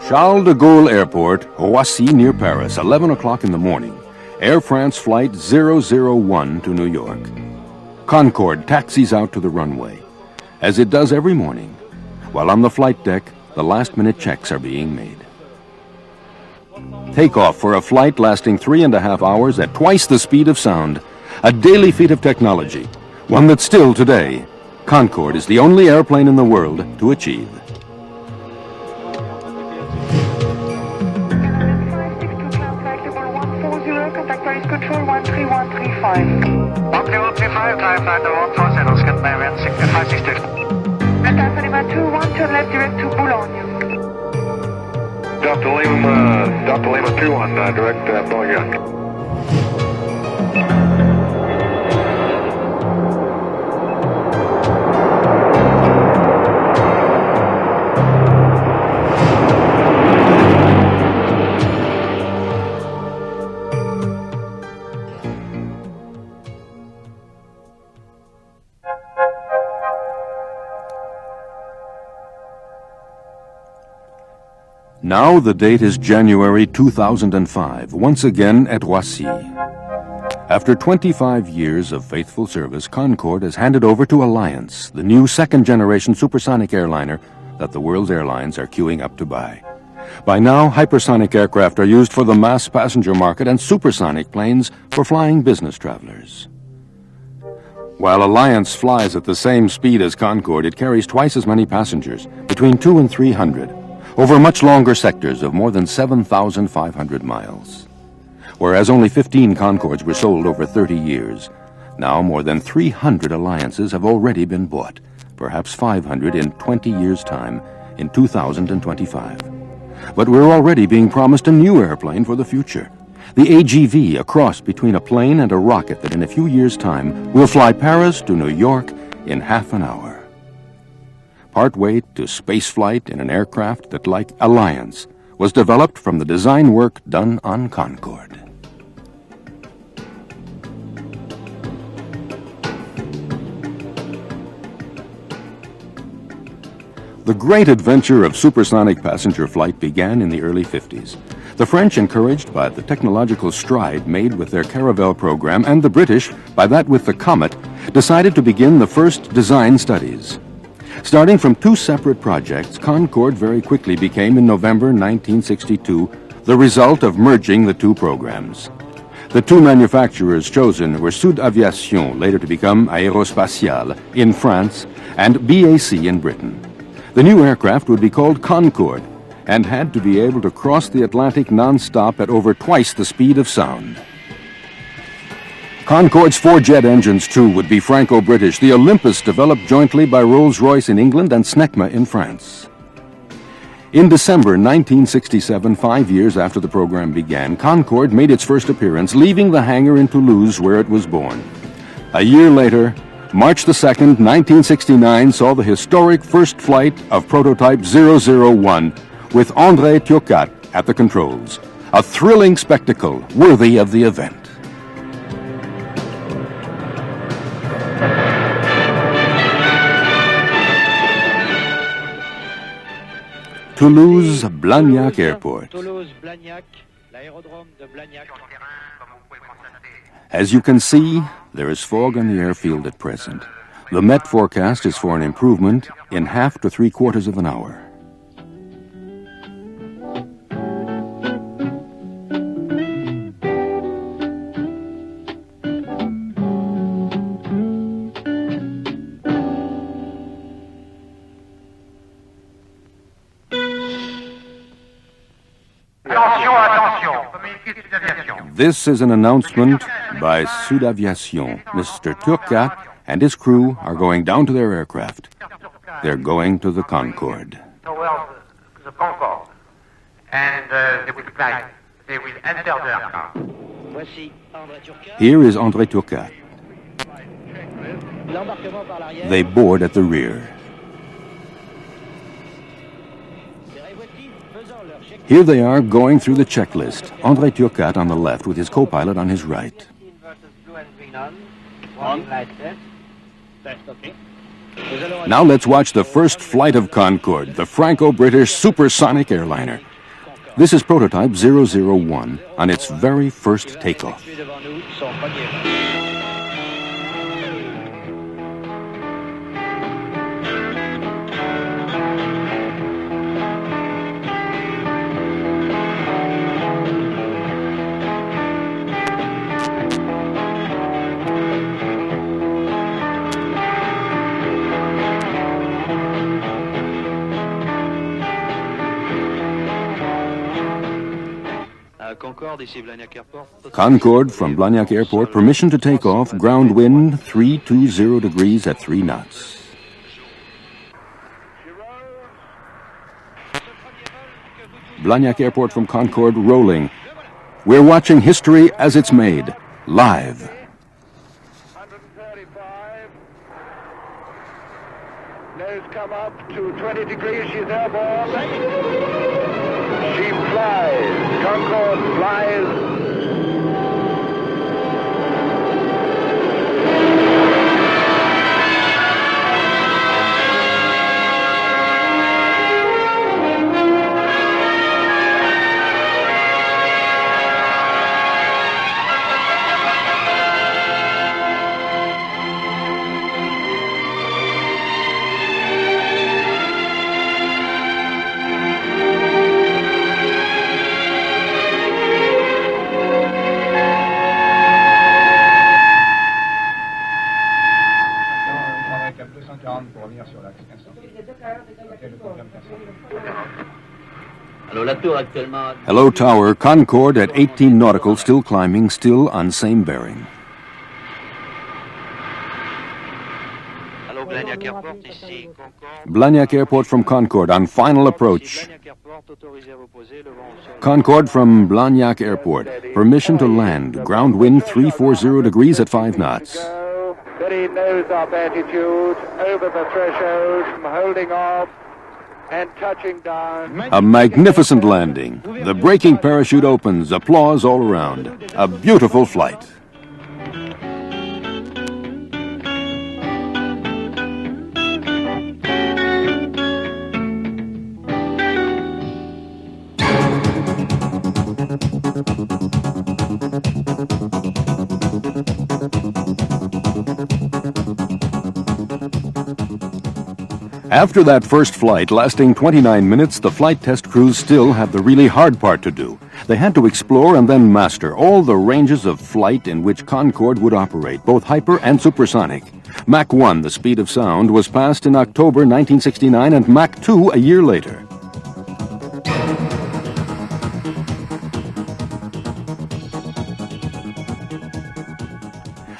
Charles de Gaulle Airport, Roissy near Paris, 11 o'clock in the morning. Air France Flight 001 to New York. Concorde taxis out to the runway, as it does every morning, while on the flight deck, the last-minute checks are being made. Takeoff for a flight lasting 3.5 hours at twice the speed of sound, a daily feat of technology, one that still today, Concorde is the only airplane in the world to achieve. Contact Paris Control 13135. 13135, climb flight to 140, skip by wind 6562. Delta Lima 21, turn left direct to Boulogne. Delta Lima 21, direct Boulogne. Now the date is January 2005, once again at Roissy. After 25 years of faithful service, Concorde has handed over to Alliance, the new second-generation supersonic airliner that the world's airlines are queuing up to buy. By now, hypersonic aircraft are used for the mass passenger market and supersonic planes for flying business travelers. While Alliance flies at the same speed as Concorde, it carries twice as many passengers, between 200 and 300. Over much longer sectors of more than 7,500 miles. Whereas only 15 Concordes were sold over 30 years, now more than 300 Alliances have already been bought, perhaps 500 in 20 years' time, in 2025. But we're already being promised a new airplane for the future. The AGV, a cross between a plane and a rocket that in a few years' time will fly Paris to New York in half an hour. Partway to spaceflight in an aircraft that, like Alliance, was developed from the design work done on Concorde. The great adventure of supersonic passenger flight began in the early 50s. The French, encouraged by the technological stride made with their Caravelle program, and the British, by that with the Comet, decided to begin the first design studies. Starting from two separate projects, Concorde very quickly became, in November 1962, the result of merging the two programs. The two manufacturers chosen were Sud Aviation, later to become Aérospatiale, in France, and BAC in Britain. The new aircraft would be called Concorde and had to be able to cross the Atlantic non-stop at over twice the speed of sound. Concorde's four jet engines, too, would be Franco-British, the Olympus developed jointly by Rolls-Royce in England and Snecma in France. In December 1967, 5 years after the program began, Concorde made its first appearance, leaving the hangar in Toulouse where it was born. A year later, March the 2nd, 1969, saw the historic first flight of prototype 001 with André Turcat at the controls. A thrilling spectacle worthy of the event. Toulouse-Blagnac Airport. As you can see, there is fog on the airfield at present. The Met forecast is for an improvement in half to 3/4 of an hour. This is an announcement by Sud Aviation. Mr. Turcat and his crew are going down to their aircraft. They're going to the Concorde. The Concorde. And they will enter the aircraft. Here is André Turcat. They board at the rear. Here they are going through the checklist. André Turcat on the left with his co-pilot on his right. Now let's watch the first flight of Concorde, the Franco-British supersonic airliner. This is prototype 001 on its very first takeoff. Concorde from Blagnac Airport, permission to take off, ground wind 320 degrees at 3 knots. Blagnac Airport from Concorde rolling. We're watching history as it's made, live. 135. Nose come up to 20 degrees, she's airborne. She flies. Concorde flies. Hello Tower, Concorde at 18 nautical, still climbing, still on same bearing. Hello, Blagnac Airport, ici Concorde. Blagnac Airport from Concorde on final approach. Concorde from Blagnac Airport, permission to land, ground wind 340 degrees at 5 knots. Very nose up attitude, over the threshold, from holding off and touching down. A magnificent landing. The braking parachute opens, applause all around. A beautiful flight. After that first flight, lasting 29 minutes, the flight test crews still had the really hard part to do. They had to explore and then master all the ranges of flight in which Concorde would operate, both hyper and supersonic. Mach 1, the speed of sound, was passed in October 1969 and Mach 2 a year later.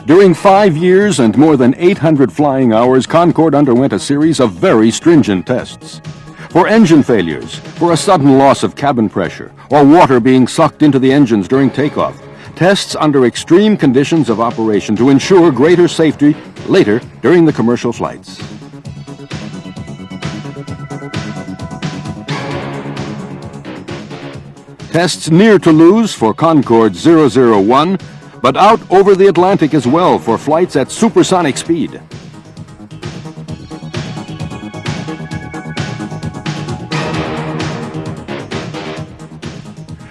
During 5 years and more than 800 flying hours, Concorde underwent a series of very stringent tests. For engine failures, for a sudden loss of cabin pressure, or water being sucked into the engines during takeoff, tests under extreme conditions of operation to ensure greater safety later during the commercial flights. Tests near Toulouse for Concorde 001, but out over the Atlantic as well for flights at supersonic speed.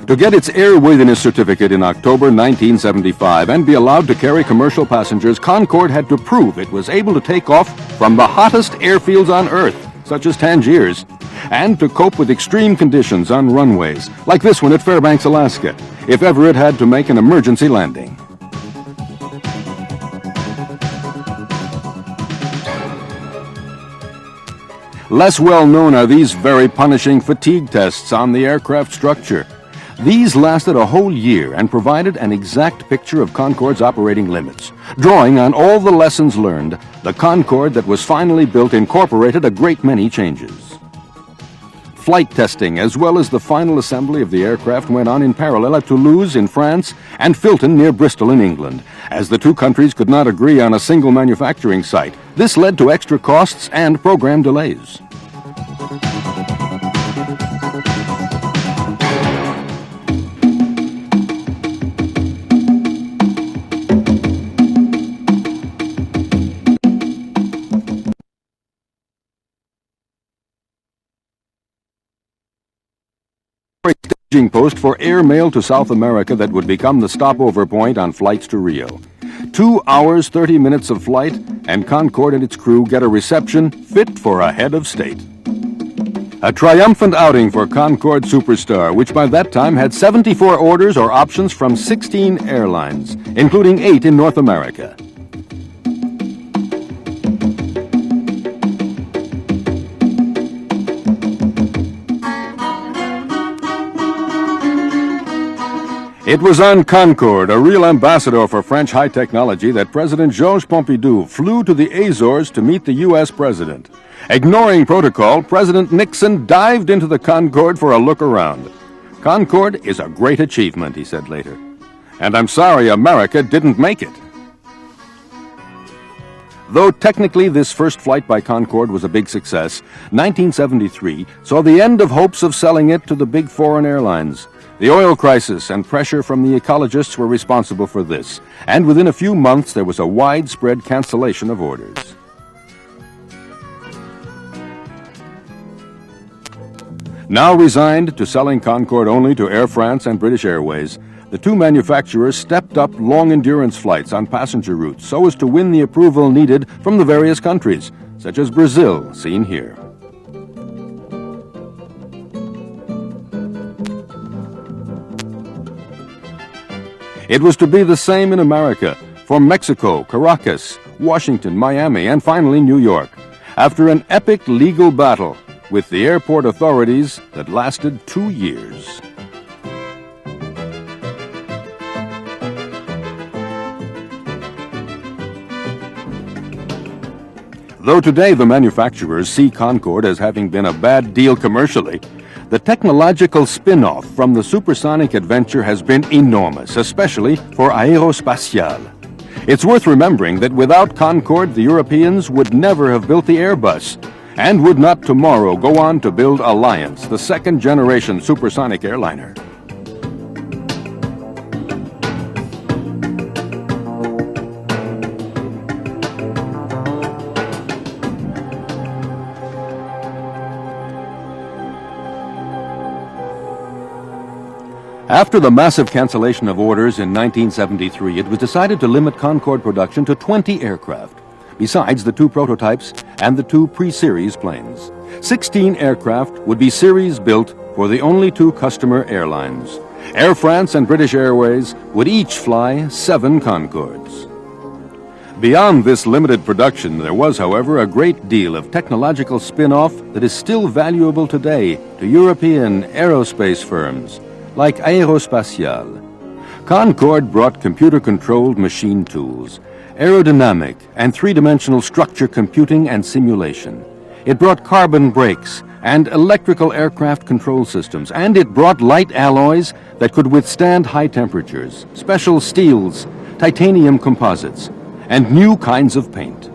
To get its airworthiness certificate in October 1975 and be allowed to carry commercial passengers, Concorde had to prove it was able to take off from the hottest airfields on Earth, such as Tangiers, and to cope with extreme conditions on runways, like this one at Fairbanks, Alaska, if ever it had to make an emergency landing. Less well known are these very punishing fatigue tests on the aircraft structure. These lasted a whole year and provided an exact picture of Concorde's operating limits. Drawing on all the lessons learned, the Concorde that was finally built incorporated a great many changes. Flight testing, as well as the final assembly of the aircraft, went on in parallel at Toulouse in France and Filton near Bristol in England. As the two countries could not agree on a single manufacturing site, this led to extra costs and program delays. staging post for air mail to South America that would become the stopover point on flights to Rio. 2 hours, 30 minutes of flight, and Concorde and its crew get a reception fit for a head of state. A triumphant outing for Concorde Superstar, which by that time had 74 orders or options from 16 airlines, including 8 in North America. It was on Concorde, a real ambassador for French high technology, that President Georges Pompidou flew to the Azores to meet the U.S. president. Ignoring protocol, President Nixon dived into the Concorde for a look around. "Concorde is a great achievement," he said later. "And I'm sorry America didn't make it." Though technically this first flight by Concorde was a big success, 1973 saw the end of hopes of selling it to the big foreign airlines. The oil crisis and pressure from the ecologists were responsible for this, and within a few months there was a widespread cancellation of orders. Now resigned to selling Concorde only to Air France and British Airways, the two manufacturers stepped up long-endurance flights on passenger routes so as to win the approval needed from the various countries, such as Brazil, seen here. It was to be the same in America, for Mexico, Caracas, Washington, Miami, and finally New York, after an epic legal battle with the airport authorities that lasted 2 years. Though today the manufacturers see Concorde as having been a bad deal commercially, the technological spin-off from the supersonic adventure has been enormous, especially for aerospatiale. It's worth remembering that without Concorde, the Europeans would never have built the Airbus, and would not tomorrow go on to build Alliance, the second-generation supersonic airliner. After the massive cancellation of orders in 1973, it was decided to limit Concorde production to 20 aircraft, besides the 2 prototypes and the 2 pre-series planes. 16 aircraft would be series-built for the only 2 customer airlines. Air France and British Airways would each fly 7 Concordes. Beyond this limited production, there was, however, a great deal of technological spin-off that is still valuable today to European aerospace firms, like Aerospatiale. Concorde brought computer-controlled machine tools, aerodynamic and three-dimensional structure computing and simulation. It brought carbon brakes and electrical aircraft control systems, and it brought light alloys that could withstand high temperatures, special steels, titanium composites, and new kinds of paint.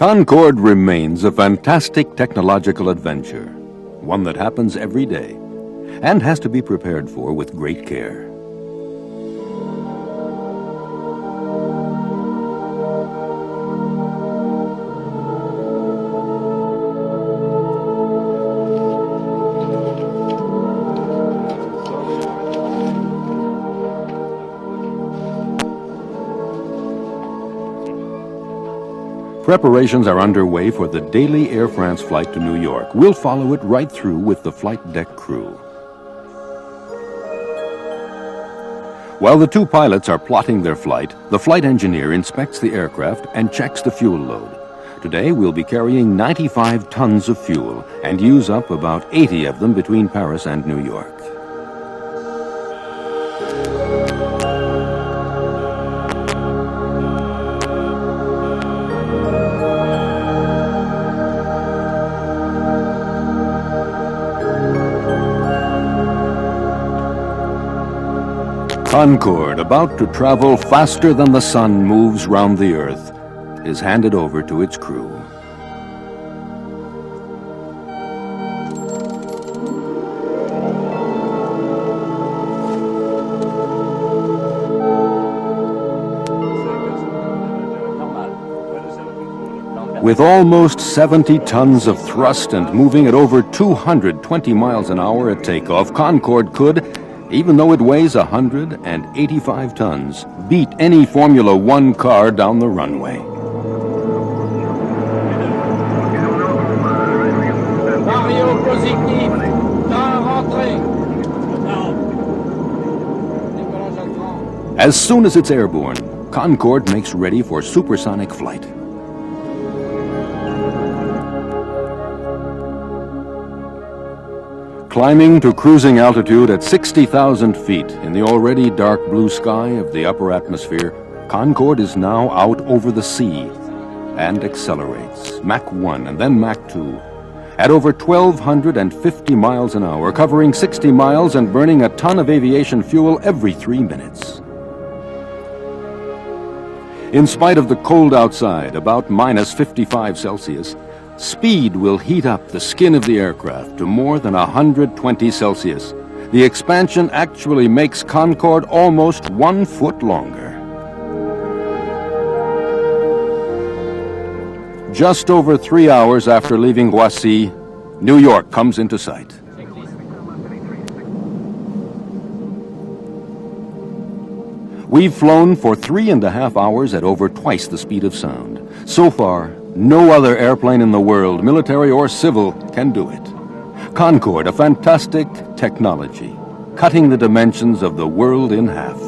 Concorde remains a fantastic technological adventure, one that happens every day and has to be prepared for with great care. Preparations are underway for the daily Air France flight to New York. We'll follow it right through with the flight deck crew. While the two pilots are plotting their flight, the flight engineer inspects the aircraft and checks the fuel load. Today we'll be carrying 95 tons of fuel and use up about 80 of them between Paris and New York. Concorde, about to travel faster than the sun moves round the Earth, is handed over to its crew. With almost 70 tons of thrust and moving at over 220 miles an hour at takeoff, Concorde could, even though it weighs 185 tons, beat any Formula One car down the runway. As soon as it's airborne, Concorde makes ready for supersonic flight. Climbing to cruising altitude at 60,000 feet in the already dark blue sky of the upper atmosphere, Concorde is now out over the sea and accelerates, Mach 1 and then Mach 2, at over 1,250 miles an hour, covering 60 miles and burning a ton of aviation fuel every 3 minutes. In spite of the cold outside, about minus 55 Celsius, speed will heat up the skin of the aircraft to more than 120 Celsius. The expansion actually makes Concorde almost 1 foot longer. Just over 3 hours after leaving Roissy, New York comes into sight. We've flown for 3.5 hours at over twice the speed of sound. So far, no other airplane in the world, military or civil, can do it. Concorde, a fantastic technology, cutting the dimensions of the world in half.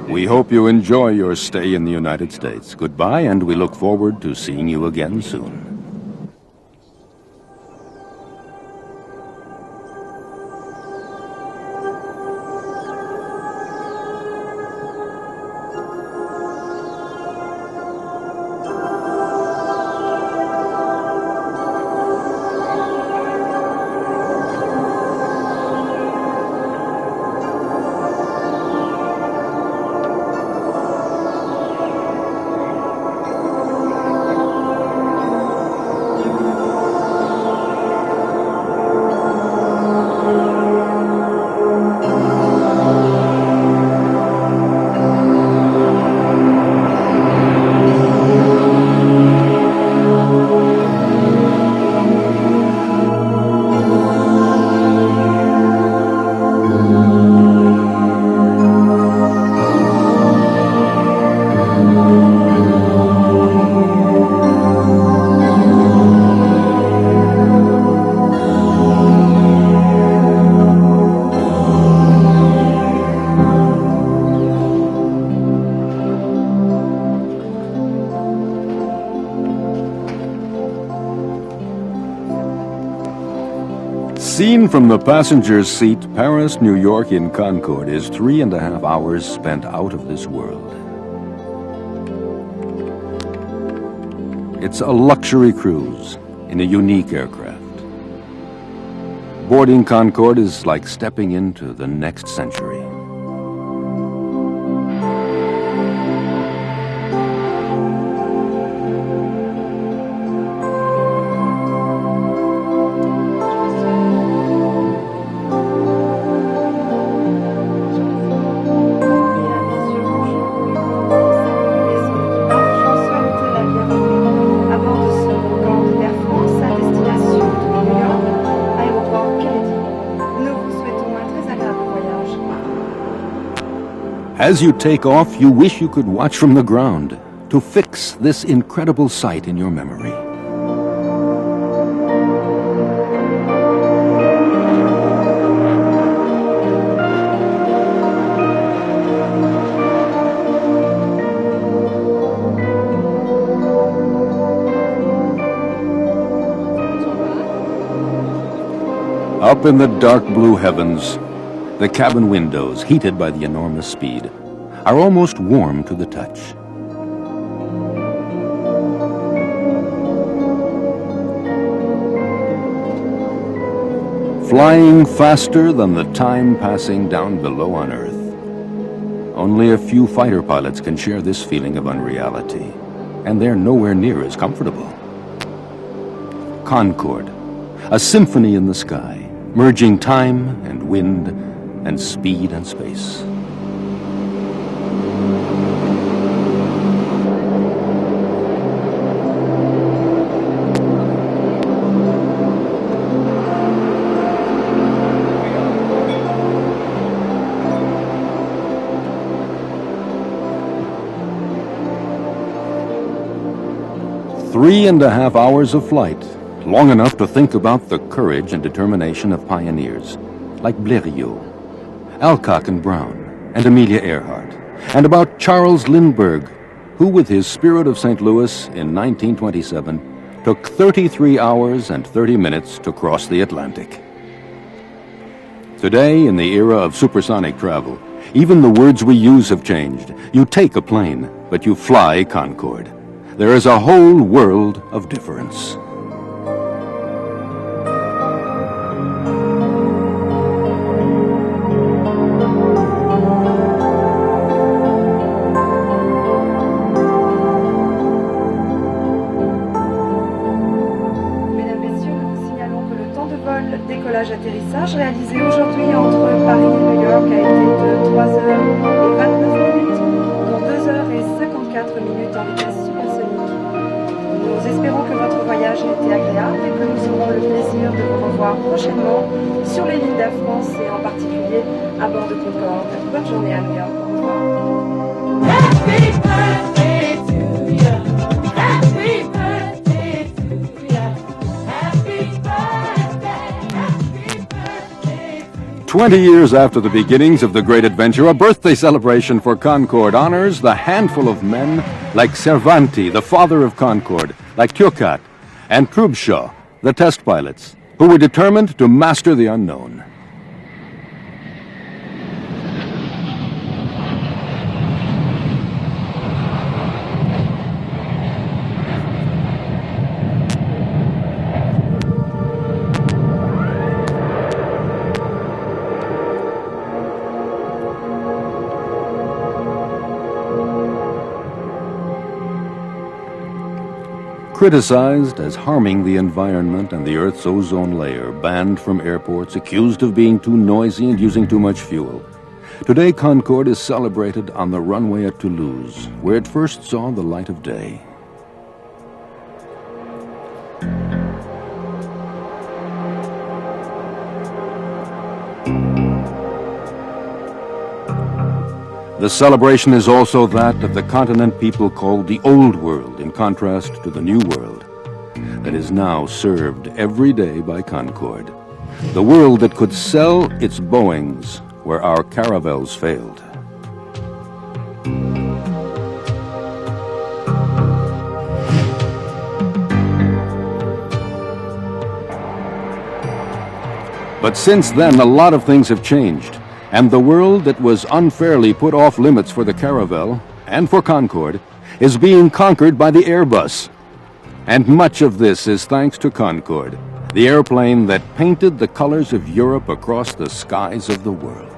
We hope you enjoy your stay in the United States. Goodbye, and we look forward to seeing you again soon. Seen from the passenger's seat, Paris, New York in Concorde is 3.5 hours spent out of this world. It's a luxury cruise in a unique aircraft. Boarding Concorde is like stepping into the next century. As you take off, you wish you could watch from the ground to fix this incredible sight in your memory. Up in the dark blue heavens, the cabin windows, heated by the enormous speed, are almost warm to the touch. Flying faster than the time passing down below on Earth. Only a few fighter pilots can share this feeling of unreality, and they're nowhere near as comfortable. Concorde, a symphony in the sky, merging time and wind and speed and space. Three and a half hours of flight, long enough to think about the courage and determination of pioneers like Blériot, Alcock and Brown, and Amelia Earhart, and about Charles Lindbergh, who with his Spirit of St. Louis in 1927 took 33 hours and 30 minutes to cross the Atlantic. Today, in the era of supersonic travel, even the words we use have changed. You take a plane, but you fly Concorde. There is a whole world of difference. Atterrissage réalisé aujourd'hui entre Paris et New York a été de 3 heures et 29 minutes, dont 2 heures et 54 minutes en vitesse supersonique. Nous espérons que votre voyage a été agréable et que nous aurons le plaisir de vous revoir prochainement sur les lignes d'Air France et en particulier à bord de Concorde. Bonne journée à New York. Au revoir. Happy birthday to you. Happy birthday to you. Happy birthday. 20 years after the beginnings of the great adventure, a birthday celebration for Concorde honors the handful of men like Cervanti, the father of Concorde, like Turcat, and Trubshaw, the test pilots, who were determined to master the unknown. Criticized as harming the environment and the Earth's ozone layer, banned from airports, accused of being too noisy and using too much fuel. Today, Concorde is celebrated on the runway at Toulouse, where it first saw the light of day. The celebration is also that of the continent people called the Old World, in contrast to the New World, that is now served every day by Concorde. The world that could sell its Boeings where our caravels failed. But since then, a lot of things have changed, and the world that was unfairly put off limits for the Caravelle, and for Concorde, is being conquered by the Airbus. And much of this is thanks to Concorde, the airplane that painted the colors of Europe across the skies of the world.